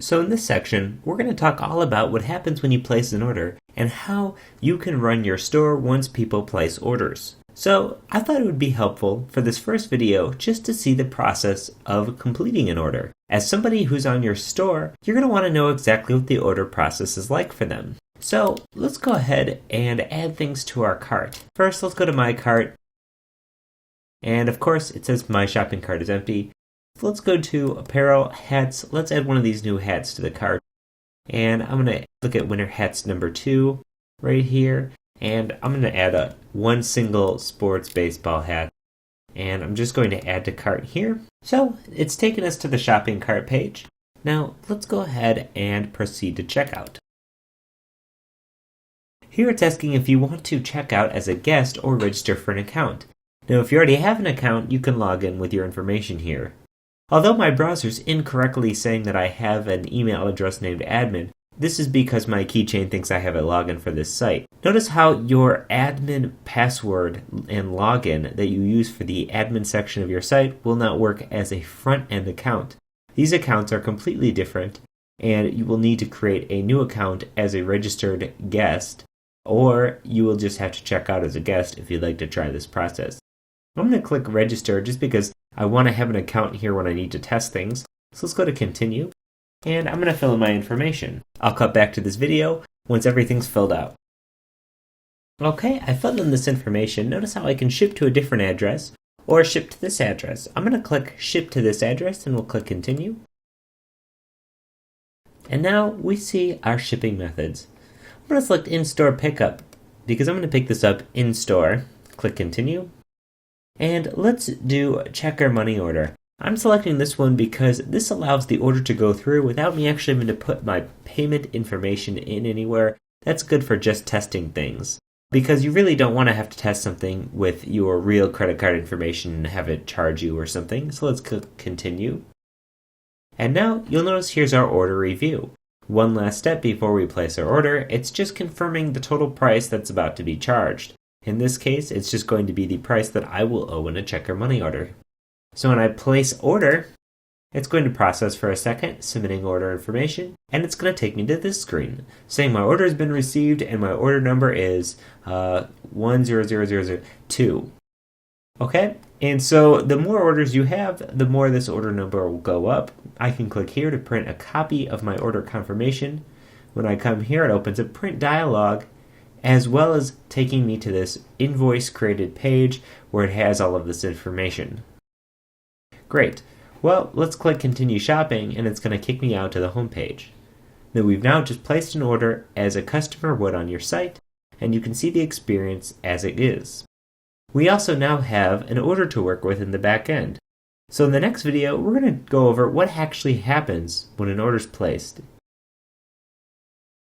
So in this section, we're going to talk all about what happens when you place an order and how you can run your store once people place orders. So I thought it would be helpful for this first video just to see the process of completing an order. As somebody who's on your store, you're going to want to know exactly what the order process is like for them. So let's go ahead and add things to our cart. First, let's go to my cart. And of course, it says my shopping cart is empty. Let's go to apparel, hats. Let's add one of these new hats to the cart. And I'm going to look at winter hats number 2 right here. And I'm going to add one single sports baseball hat. And I'm just going to add to cart here. So it's taken us to the shopping cart page. Now let's go ahead and proceed to checkout. Here it's asking if you want to check out as a guest or register for an account. Now if you already have an account, you can log in with your information here. Although my browser's incorrectly saying that I have an email address named admin, this is because my keychain thinks I have a login for this site. Notice how your admin password and login that you use for the admin section of your site will not work as a front-end account. These accounts are completely different, and you will need to create a new account as a registered guest, or you will just have to check out as a guest if you'd like to try this process. I'm going to click register just because I want to have an account here when I need to test things. So let's go to continue, and I'm going to fill in my information. I'll cut back to this video once everything's filled out. Okay, I filled in this information. Notice how I can ship to a different address or ship to this address. I'm going to click ship to this address and we'll click continue. And now we see our shipping methods. I'm going to select in-store pickup because I'm going to pick this up in-store. Click continue. And let's do checker money order. I'm selecting this one because this allows the order to go through without me actually having to put my payment information in anywhere. That's good for just testing things, because you really don't want to have to test something with your real credit card information and have it charge you or something. So let's click continue. And now you'll notice here's our order review. One last step before we place our order, it's just confirming the total price that's about to be charged. In this case, it's just going to be the price that I will owe in a checker money order. So when I place order, it's going to process for a second, submitting order information, and it's going to take me to this screen, saying my order has been received and my order number is 100002. Okay, and so the more orders you have, the more this order number will go up. I can click here to print a copy of my order confirmation. When I come here, it opens a print dialog, as well as taking me to this invoice created page where it has all of this information. Great. Well, let's click continue shopping and it's going to kick me out to the home page. Now we've now just placed an order as a customer would on your site, and you can see the experience as it is. We also now have an order to work with in the back end. So in the next video, we're going to go over what actually happens when an order is placed